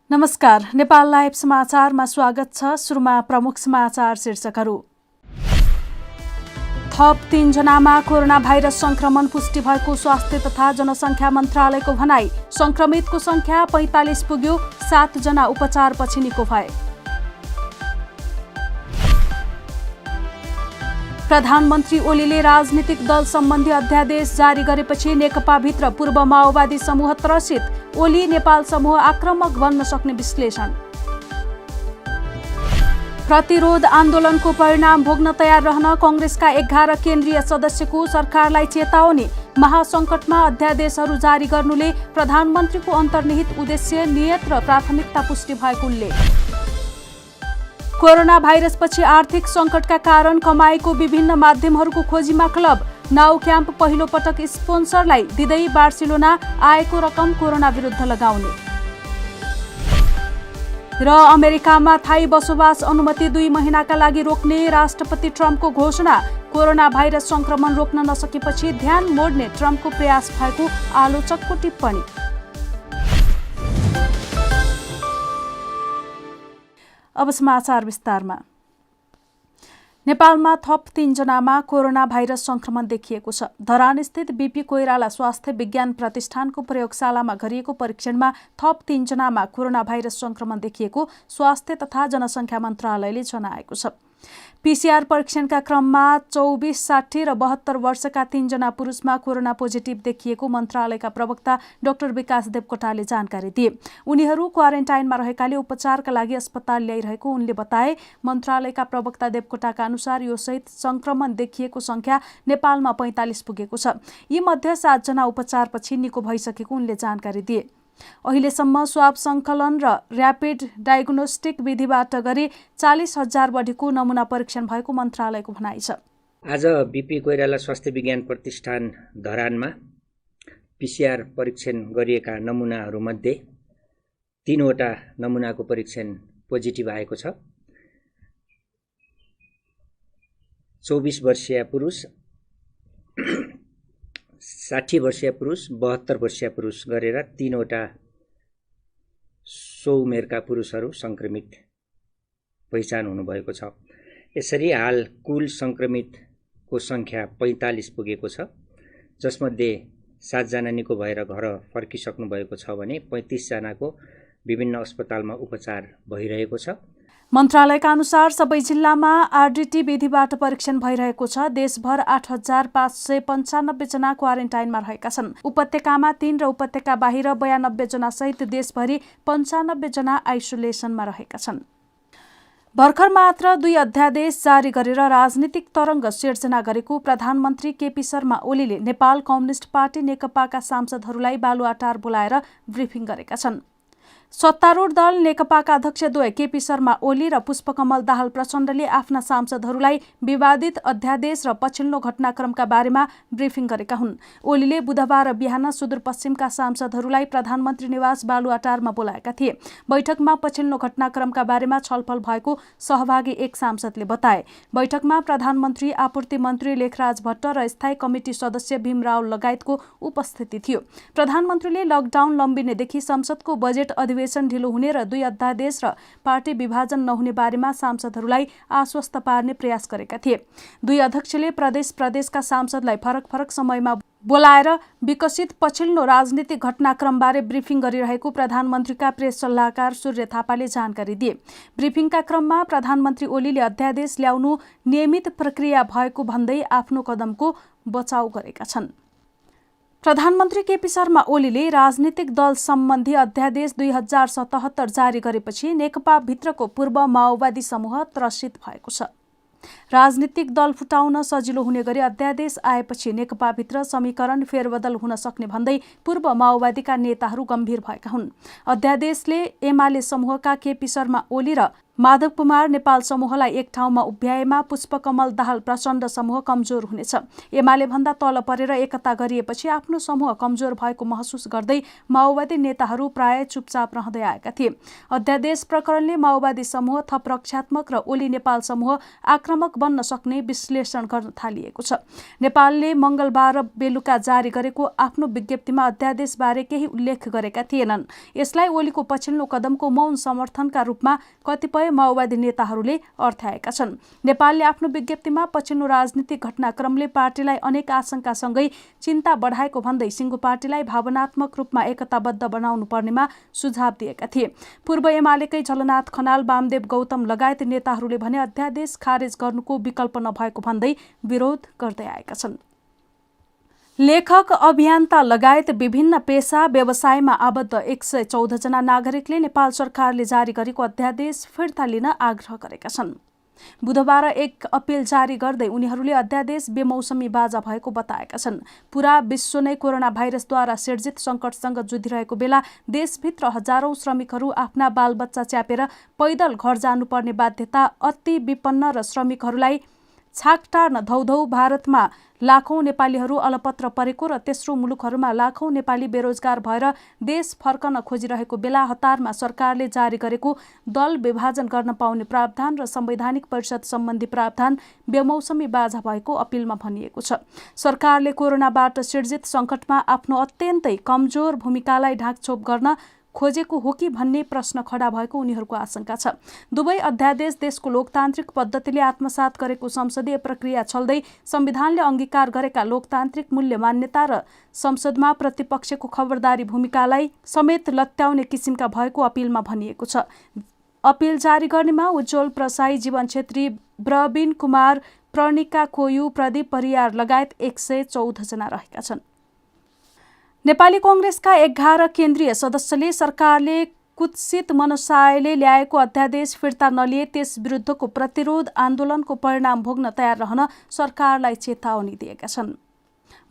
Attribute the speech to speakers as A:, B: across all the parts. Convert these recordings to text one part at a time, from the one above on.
A: नमस्कार, नेपाल लाइभ समाचारमा स्वागत छ। सुरुमा प्रमुख समाचार शीर्षकहरू। थप 3 जनामा कोरोना भाइरस संक्रमण पुष्टि भएको स्वास्थ्य तथा जनसङ्ख्या मन्त्रालयको भनाई। संक्रमितको संख्या 45 पुग्यो, 7 जना उपचारपछि निको भए। प्रधानमन्त्री ओलीले राजनीतिक दल सम्बन्धी अध्यादेश जारी गरेपछि नेकपाभित्र पूर्व माओवादी समूह त्रसित। ओली नेपाल समूह आक्रामक बन्न सक्ने विश्लेषण। प्रतिरोध आन्दोलनको परिणाम भोग्न तयार रहन कांग्रेसका 11 केन्द्रीय सदस्यको सरकारलाई चेतावनी। महासंकटमा अध्यादेशहरू जारी गर्नुले प्रधानमन्त्रीको अन्तर्निहित उद्देश्य, नियत र प्राथमिकता पुष्टि भएको उल्लेख। कोरोना भाइरसपछि आर्थिक संकटका कारण कमाईको विभिन्न माध्यमहरूको खोजीमा क्लब। नाउ क्याम्प पहिलो पटक स्पोन्सरलाई दिँदै बार्सिलोना आएको रकम कोरोना विरुद्ध लगाउने। र अमेरिकामा थाई बसोबास अनुमति 2 महिनाका लागि रोक्ने राष्ट्रपति ट्रम्पको घोषणा। कोरोना भाइरस संक्रमण रोक्न नसकेपछि ध्यान मोड्ने ट्रम्पको प्रयास भएको आलोचकको टिप्पणी। अब समाचार विस्तारमा। नेपालमा थप 3 जनामा कोरोना भाइरस संक्रमण देखिएको छ। धरानस्थित बीपी कोइराला स्वास्थ्य विज्ञान प्रतिष्ठानको प्रयोगशालामा गरिएको परीक्षणमा थप 3 जनामा कोरोना भाइरस संक्रमण देखिएको स्वास्थ्य तथा जनसङ्ख्या मन्त्रालयले जनाएको छ। पीसीआर परीक्षणका क्रममा 24, 60 र 72 वर्षका 3 जना पुरुषमा कोरोना पोजिटिभ देखिएको मन्त्रालयका प्रवक्ता डाक्टर विकास देवकोटाले जानकारी दिए। उनीहरू क्वारेन्टाइनमा रहेकाले उपचारका लागि अस्पताल ल्याइरहेको उनले बताए। मन्त्रालयका प्रवक्ता देवकोटाका अनुसार यो सहित संक्रमण देखिएको संख्या नेपालमा 45 पुगेको छ। यी मध्ये 7 जना उपचारपछि निको भइसकेको उनले जानकारी दिए। अहिलेसम्म स्वाब सङ्कलन र र्यापिड डायग्नोस्टिक विधिबाट गरी 40,000 बढीको नमुना परीक्षण भएको मन्त्रालयको भनाइ छ।
B: आज बीपी कोइराला स्वास्थ्य विज्ञान प्रतिष्ठान धरानमा पीसीआर परीक्षण गरिएका नमुनाहरूमध्ये 3 वटा नमुनाको परीक्षण पोजिटिभ आएको छ। 24 वर्षीय पुरुष, 60 वर्षीय पुरुष, 72 वर्षीय पुरुष गरेर 3 वटा 100 उमेरका पुरुषहरू संक्रमित पहिचान हुनुभएको छ। यसरी हाल कुल संक्रमितको संख्या 45 पुगेको छ, जसमध्ये 7 जना निको भएर घर फर्किसक्नु भएको छ भने 35 जनाको विभिन्न अस्पतालमा उपचार भइरहेको छ।
A: मन्त्रालयका अनुसार सबै जिल्लामा आरडीटी विधिबाट परीक्षण भइरहेको छ। देशभर 8,595 जना क्वारेन्टाइनमा रहेका छन्। उपत्यकामा 3 र उपत्यका बाहिर 92 जना सहित देशभरि 95 जना आइसोलेसनमा रहेका छन्। भर्खर मात्र 2 अध्यादेश जारी गरेर राजनीतिक तरङ्ग सिर्जना गरेको प्रधानमन्त्री केपी शर्मा ओलीले नेपाल कम्युनिस्ट पार्टी नेकपाका सांसदहरूलाई बालुवाटार बोलाएर ब्रिफिङ गरेका छन्। सत्तारूढ दल नेकपाका अध्यक्षद्वय केपी शर्मा ओली र पुष्पकमल दाहाल प्रचण्डले आफ्ना सांसदहरूलाई विवादित अध्यादेश र पछिल्लो घटनाक्रमका बारेमा ब्रिफिङ गरेका हुन्। ओलीले बुधबार बिहान सुदूरपश्चिमका सांसदहरूलाई प्रधानमन्त्री निवास बालुवाटारमा बोलाएका थिए। बैठकमा पछिल्लो घटनाक्रमका बारेमा छलफल भएको सहभागी एक सांसदले बताए। बैठकमा प्रधानमन्त्री, आपूर्ति मन्त्री लेखराज भट्ट र स्थायी कमिटी सदस्य भीमराव लगायतको उपस्थिति थियो। प्रधानमन्त्रीले लकडाउन लम्बिनेदेखि संसदको बजेट अधिवेशन ढिलो हुने र 2 अध्यादेश र पार्टी विभाजन नहुने बारेमा सांसदहरूलाई आश्वस्त पार्ने प्रयास गरेका थिए। 2 अध्यक्षले प्रदेशका सांसदलाई फरक समयमा बोलाएर विकसित पछिल्लो राजनीतिक घटनाक्रमबारे ब्रिफिङ गरिरहेको प्रधानमन्त्रीका प्रेस सल्लाहकार सूर्य थापाले जानकारी दिए। ब्रिफिङका क्रममा प्रधानमन्त्री ओलीले अध्यादेश ल्याउनु नियमित प्रक्रिया भएको भन्दै आफ्नो कदमको बचाउ गरेका छन्। प्रधानमन्त्री केपी शर्मा ओलीले राजनीतिक दल सम्बन्धी अध्यादेश 2077 जारी गरेपछि नेकपाभित्रको पूर्व माओवादी समूह त्रसित भएको छ। राजनीतिक दल फुटाउन सजिलो हुने गरी अध्यादेश आएपछि नेकपाभित्र समीकरण फेरबदल हुन सक्ने भन्दै पूर्व माओवादीका नेताहरू गम्भीर भएका हुन्। अध्यादेशले एमाले समूहका केपी शर्मा ओली र माधव कुमार नेपाल समूहलाई एक ठाउँमा उभ्याएमा पुष्पकमल दाहाल प्रचण्ड समूह कमजोर हुनेछ। एमाले भन्दा तल परेर एकता गरिएपछि आफ्नो समूह कमजोर भएको महसुस गर्दै माओवादी नेताहरू प्राय चुपचाप रहँदै आएका थिए। अध्यादेश प्रकरणले माओवादी समूह थप रक्षात्मक र ओली नेपाल समूह आक्रामक बन्न सक्ने विश्लेषण गर्न थालिएको छ। नेपालले मंगलबार बेलुका जारी गरेको आफ्नो विज्ञप्तिमा अध्यादेशबारे केही उल्लेख गरेका थिएनन्। यसलाई ओलीको पछिल्लो कदमको मौन समर्थनका रूपमा कतिपय माओवादी नेताहरूले अर्थ्याएका छन्। नेपालले आफ्नो विज्ञप्तिमा पछिल्लो राजनीतिक घटनाक्रमले पार्टीलाई अनेक आशंकासँगै चिन्ता बढाएको भन्दै सिङ्गो पार्टीलाई भावनात्मक रूपमा एकताबद्ध बनाउनु पर्नेमा सुझाव दिएका थिए। पूर्व एमालेकै झलनाथ खनाल, वामदेव गौतम लगायत नेताहरूले भने अध्यादेश खारेज गर्नुको विकल्प नभएको भन्दै विरोध गर्दै आएका छन्। लेखक, अभियन्ता लगायत विभिन्न पेसा व्यवसायमा आबद्ध 114 जना नागरिकले नेपाल सरकारले जारी गरेको अध्यादेश फिर्ता लिन आग्रह गरेका छन्। बुधबार एक अपिल जारी गर्दै उनीहरूले अध्यादेश बेमौसमी बाजा भएको बताएका छन्। पूरा विश्व नै कोरोना भाइरसद्वारा सिर्जित सङ्कटसँग जुधिरहेको बेला देशभित्र हजारौं श्रमिकहरू आफ्ना बालबच्चा च्यापेर पैदल घर जानुपर्ने बाध्यता अति विपन्न र श्रमिकहरूलाई छाक टार्न धौधौ भारतमा लाखौं नेपालीहरू अलपत्र परेको र तेस्रो मुलुकहरूमा लाखौं नेपाली बेरोजगार भएर देश फर्कन खोजिरहेको बेला हतारमा सरकारले जारी गरेको दल विभाजन गर्न पाउने प्रावधान र संवैधानिक परिषद सम्बन्धी प्रावधान बेमौसमी बाजा भएको अपिलमा भनिएको छ। सरकारले कोरोनाबाट सिर्जित सङ्कटमा आफ्नो अत्यन्तै कमजोर भूमिकालाई ढाकछोप गर्न खोजेको हो कि भन्ने प्रश्न खडा भएको उनीहरूको आशंका छ। दुवै अध्यादेश देशको लोकतान्त्रिक पद्धतिले आत्मसात गरेको संसदीय प्रक्रिया छल्दै संविधानले अंगीकार गरेका लोकतान्त्रिक मूल्य मान्यता र संसदमा प्रतिपक्षको खबरदारी भूमिकालाई समेत लत्याउने किसिमका भएको अपिलमा भनिएको छ। अपिल जारी गर्नेमा उज्जवल प्रसाई, जीवन छेत्री, प्रवीण कुमार, प्रणिका कोयु, प्रदीप परियार लगायत 114 जना रहेका छन्। नेपाली कांग्रेसका 11 केन्द्रीय सदस्यले सरकारले कुत्सित मनसायले ल्याएको अध्यादेश फिर्ता नलिए त्यस विरुद्धको प्रतिरोध आन्दोलनको परिणाम भोग्न तयार रहन सरकारलाई चेतावनी दिएका छन्।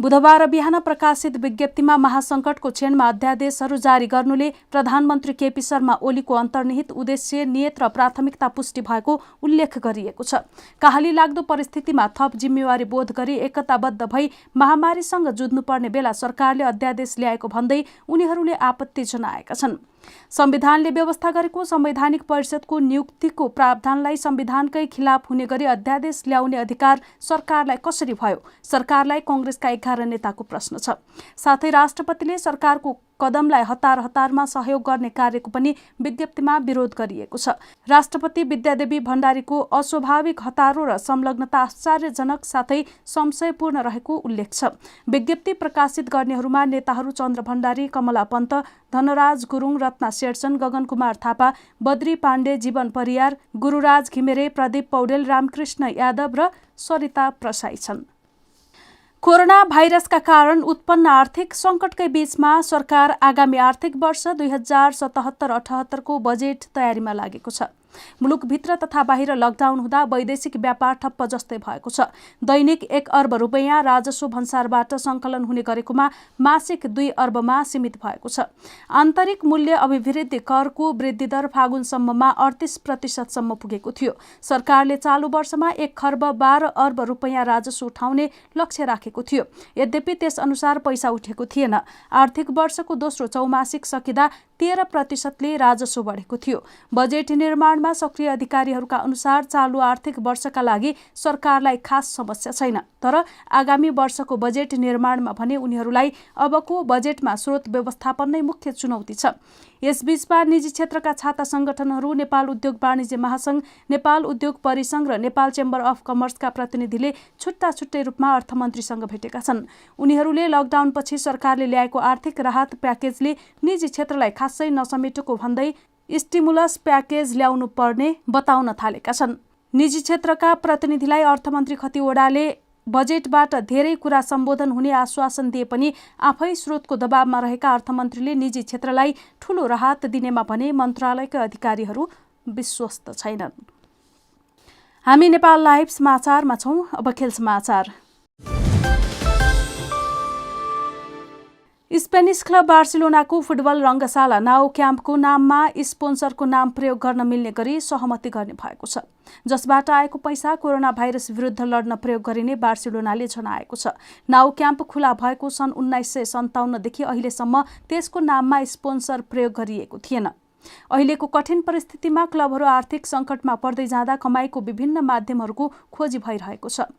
A: बुधबार बिहान प्रकाशित विज्ञप्तिमा महासंकटको क्षणमा अध्यादेशहरू जारी गर्नुले प्रधानमन्त्री केपी शर्मा ओलीको अन्तर्निहित उद्देश्य, नियत र प्राथमिकता पुष्टि भएको उल्लेख गरिएको छ। कहाली लाग्दो परिस्थितिमा थप जिम्मेवारी बोध गरी एकताबद्ध भई महामारीसँग जुझ्नुपर्ने बेला सरकारले अध्यादेश ल्याएको भन्दै उनीहरूले आपत्ति जनाएका छन्। संविधानले व्यवस्था गरेको संवैधानिक परिषदको नियुक्तिको प्रावधानलाई संविधानकै खिलाफ हुने गरी अध्यादेश ल्याउने अधिकार सरकारलाई कसरी भयो? सरकारलाई कांग्रेसका 11 नेताको प्रश्न छ। साथै राष्ट्रपतिले सरकारको कदमलाई हतार हतारमा सहयोग गर्ने कार्यको पनि विज्ञप्तिमा विरोध गरिएको छ। राष्ट्रपति विद्यादेवी भण्डारीको अस्वाभाविक हतारो र संलग्नता आश्चर्यजनक साथै संशयपूर्ण रहेको उल्लेख छ। विज्ञप्ति प्रकाशित गर्नेहरूमा नेताहरू चन्द्र भण्डारी, कमला पन्त, धनराज गुरुङ, रत्ना शेरचन, गगन कुमार थापा, बद्री पाण्डे, जीवन परियार, गुरुराज घिमिरे, प्रदीप पौडेल, रामकृष्ण यादव र सरिता प्रसाई छन्। कोरोना भाइरसका कारण उत्पन्न आर्थिक सङ्कटकै बीचमा सरकार आगामी आर्थिक वर्ष 2077-78 को बजेट तयारीमा लागेको छ। मुलुकभित्र तथा बाहिर लकडाउन हुँदा वैदेशिक व्यापार ठप्प जस्तै भएको छ। दैनिक 1 अर्ब रुपैयाँ राजस्व भन्सारबाट सङ्कलन हुने गरेकोमा मासिक 2 अर्बमा सीमित भएको छ। आन्तरिक मूल्य अभिवृद्धि करको वृद्धि दर फागुनसम्ममा 38% सम्म पुगेको थियो। सरकारले चालु वर्षमा 1 खर्ब 12 अर्ब रुपैयाँ राजस्व उठाउने लक्ष्य राखेको थियो। यद्यपि त्यस अनुसार पैसा उठेको थिएन। आर्थिक वर्षको दोस्रो चौमासिक सकिँदा 13% राजस्व बढेको थियो। बजेट निर्माणमा सक्रिय अधिकारीहरूका अनुसार चालु आर्थिक वर्षका लागि सरकारलाई खास समस्या छैन। तर आगामी वर्षको बजेट निर्माणमा भने उनीहरूलाई अबको बजेटमा स्रोत व्यवस्थापन नै मुख्य चुनौती छ। यसबीचमा निजी क्षेत्रका छाता संगठनहरू, नेपाल उद्योग वाणिज्य महासंघ, नेपाल उद्योग परिसंघ र नेपाल चेम्बर अफ कमर्सका प्रतिनिधिले छुट्टा छुट्टै रूपमा अर्थमन्त्रीसँग भेटेका छन्। उनीहरूले लकडाउनपछि सरकारले ल्याएको आर्थिक राहत प्याकेजले निजी क्षेत्रलाई खासै नसमेटेको भन्दै स्टिमुलस प्याकेज ल्याउनु पर्ने बताउन थालेका छन्। निजी क्षेत्रका प्रतिनिधिलाई अर्थमन्त्री खतिवडाले बजेटबाट धेरै कुरा सम्बोधन हुने आश्वासन दिए पनि आफै स्रोतको दबावमा रहेका अर्थमन्त्रीले निजी क्षेत्रलाई ठूलो राहत दिनेमा भने मन्त्रालयका अधिकारीहरू विश्वस्त छैनन्। हामी नेपाल लाइभ समाचारमा छौं। अब खेल समाचार। स्पेनिस क्लब बार्सिलोनाको फुटबल रङ्गशाला नाउ क्याम्पको नाममा स्पोन्सरको नाम प्रयोग गर्न मिल्ने गरी सहमति गर्ने भएको छ, जसबाट आएको पैसा कोरोना भाइरस विरुद्ध लड्न प्रयोग गरिने बार्सिलोनाले जनाएको छ। नाउ क्याम्प खुला भएको सन् 1957 देखि अहिलेसम्म त्यसको नाममा स्पोन्सर प्रयोग गरिएको थिएन। अहिलेको कठिन परिस्थितिमा क्लबहरू आर्थिक सङ्कटमा पर्दै जाँदा कमाईको विभिन्न माध्यमहरूको खोजी भइरहेको छ,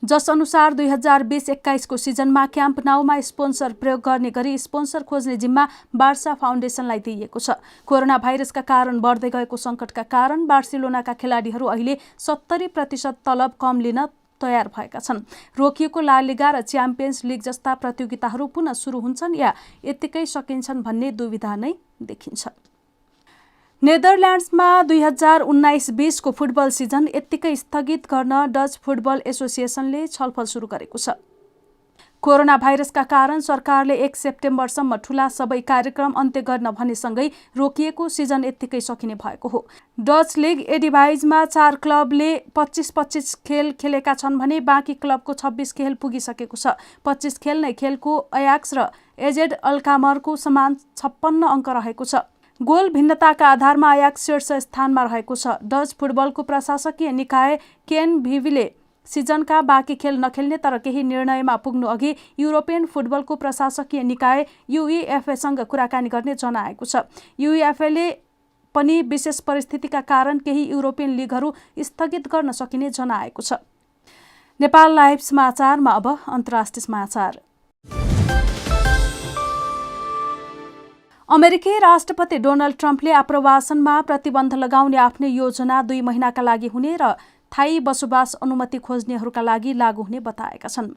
A: जस अनुसार 2020-21 को सिजनमा क्याम्प नाउमा स्पोन्सर प्रयोग गर्ने गरी स्पोन्सर खोज्ने जिम्मा बार्सा फाउन्डेसनलाई दिइएको छ। कोरोना भाइरसका कारण बढ्दै गएको सङ्कटका कारण बार्सिलोनाका खेलाडीहरू अहिले 70% तलब कम लिन तयार भएका छन्। रोकिएको ला लिगा र च्याम्पियन्स लिग जस्ता प्रतियोगिताहरू पुनः सुरु हुन्छन् या यत्तिकै सकिन्छन् भन्ने दुविधा नै देखिन्छ। नेदरल्यान्ड्समा 2019-20 को फुटबल सिजन यत्तिकै स्थगित गर्न डच फुटबल एसोसिएसनले छलफल सुरु गरेको छ। कोरोना भाइरसका कारण सरकारले 1 सेप्टेम्बरसम्म ठूला सबै कार्यक्रम अन्त्य गर्न भनेसँगै रोकिएको सिजन यत्तिकै सकिने भएको हो। डच लिग एडिभाइजमा 4 क्लबले 25-25 खेल खेलेका छन् भने बाँकी क्लबको 26 खेल पुगिसकेको छ। 25 खेल नै खेलको अयाक्स र एजेड अल्कामरको समान 56 अङ्क रहेको छ। गोल भिन्नताका आधारमा अयाक्स शीर्ष स्थानमा रहेको छ। डच फुटबलको प्रशासकीय निकाय केएनभीले सिजनका बाँकी खेल नखेल्ने तर केही निर्णयमा पुग्नु अघि युरोपियन फुटबलको प्रशासकीय निकाय युइएफएसँग कुराकानी गर्ने जनाएको छ। युइएफएले पनि विशेष परिस्थितिका कारण केही युरोपियन लिगहरू स्थगित गर्न सकिने जनाएको छ। नेपाल लाइभ समाचारमा अब अन्तर्राष्ट्रिय समाचार। अमेरिकी राष्ट्रपति डोनाल्ड ट्रम्पले आप्रवासनमा प्रतिबन्ध लगाउने आफ्नो योजना 2 महिनाका लागि हुने र थाई बसोबास अनुमति खोज्नेहरूका लागि लागू हुने बताएका छन्।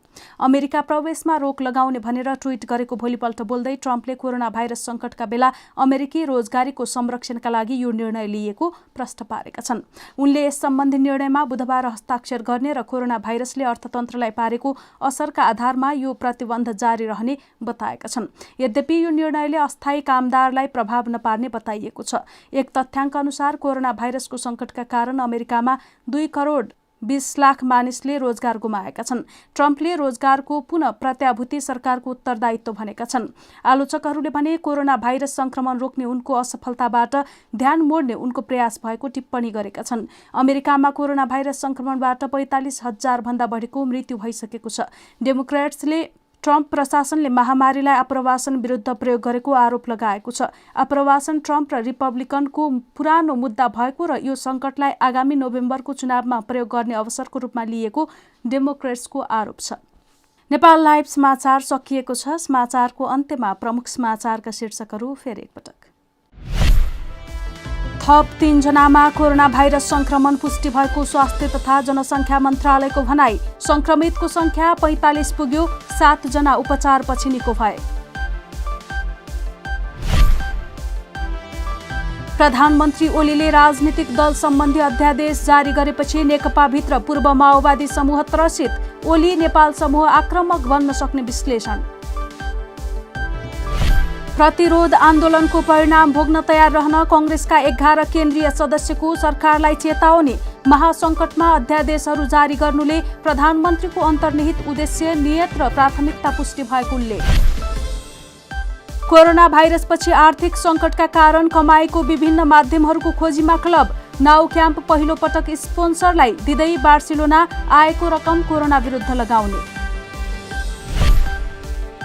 A: अमेरिका प्रवेशमा रोक लगाउने भनेर ट्विट गरेको भोलिपल्ट बोल्दै ट्रम्पले कोरोना भाइरस सङ्कटका बेला अमेरिकी रोजगारीको संरक्षणका लागि यो निर्णय लिएको प्रश्न पारेका छन्। उनले यस सम्बन्धी निर्णयमा बुधबार हस्ताक्षर गर्ने र कोरोना भाइरसले अर्थतन्त्रलाई पारेको असरका आधारमा यो प्रतिबन्ध जारी रहने बताएका छन्। यद्यपि यो निर्णयले अस्थायी कामदारलाई प्रभाव नपार्ने बताइएको छ। एक तथ्याङ्क अनुसार कोरोना भाइरसको सङ्कटका कारण अमेरिकामा 2 करोड 20 लाख मानिसले रोजगार गुमाएका छन्। ट्रम्पले रोजगारको पुनः प्रत्याभूति सरकारको उत्तरदायित्व भनेका छन्। आलोचकहरूले भने कोरोना भाइरस संक्रमण रोक्ने उनको असफलताबाट ध्यान मोड्ने उनको प्रयास भएको टिप्पणी गरेका छन्। अमेरिकामा कोरोना भाइरस संक्रमणबाट 45,000 भन्दा बढीको मृत्यु भइसकेको छ। डेमोक्रेट्सले ट्रम्प प्रशासनले महामारीलाई आप्रवासन विरुद्ध प्रयोग गरेको आरोप लगाएको छ। आप्रवासन ट्रम्प र रिपब्लिकनको पुरानो मुद्दा भएको र यो सङ्कटलाई आगामी नोभेम्बरको चुनावमा प्रयोग गर्ने अवसरको रूपमा लिएको डेमोक्रेट्सको आरोप छ। नेपाल लाइभ समाचार सकिएको छ। समाचारको अन्त्यमा प्रमुख समाचारका शीर्षकहरू फेरि एकपटक। थप 3 जनामा कोरोना भाइरस संक्रमण पुष्टि भएको स्वास्थ्य तथा जनसङ्ख्या मन्त्रालयको भनाई। संक्रमितको संख्या 45 पुग्यो, 7 जना उपचारपछि निको भए। प्रधानमन्त्री ओलीले राजनीतिक दल सम्बन्धी अध्यादेश जारी गरेपछि नेकपाभित्र पूर्व माओवादी समूह त्रसित। ओली नेपाल समूह आक्रामक बन्न सक्ने विश्लेषण। प्रतिरोध आन्दोलनको परिणाम भोग्न तयार रहन कङ्ग्रेसका 11 केन्द्रीय सदस्यको सरकारलाई चेतावनी। महासङ्कटमा अध्यादेशहरू जारी गर्नुले प्रधानमन्त्रीको अन्तर्निहित उद्देश्य, नियत र प्राथमिकता पुष्टि भएको उल्लेख। कोरोना भाइरसपछि आर्थिक सङ्कटका कारण कमाईको विभिन्न माध्यमहरूको खोजीमा क्लब। नाउ क्याम्प पहिलो पटक स्पोन्सरलाई दिँदै बार्सिलोना आएको रकम कोरोना विरुद्ध लगाउने।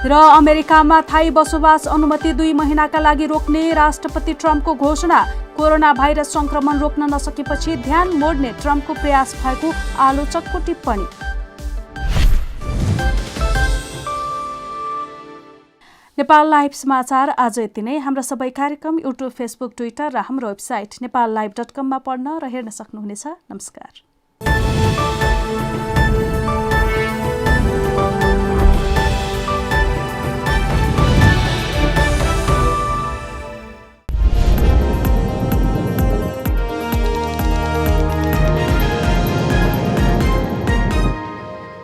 A: र अमेरिकामा थाई बसोबास अनुमति 2 महिनाका लागि रोक्ने राष्ट्रपति ट्रम्पको घोषणा। कोरोना भाइरस संक्रमण रोक्न नसकेपछि ध्यान मोड्ने ट्रम्पको प्रयास भएको आलोचकको टिप्पणी। नेपाल लाइभ समाचार आज यति नै। हाम्रा सबै कार्यक्रम युट्युब, फेसबुक, ट्विटर र हाम्रो वेबसाइट नेपाललाइभ.com मा पढ्न र हेर्न सक्नुहुनेछ। नमस्कार।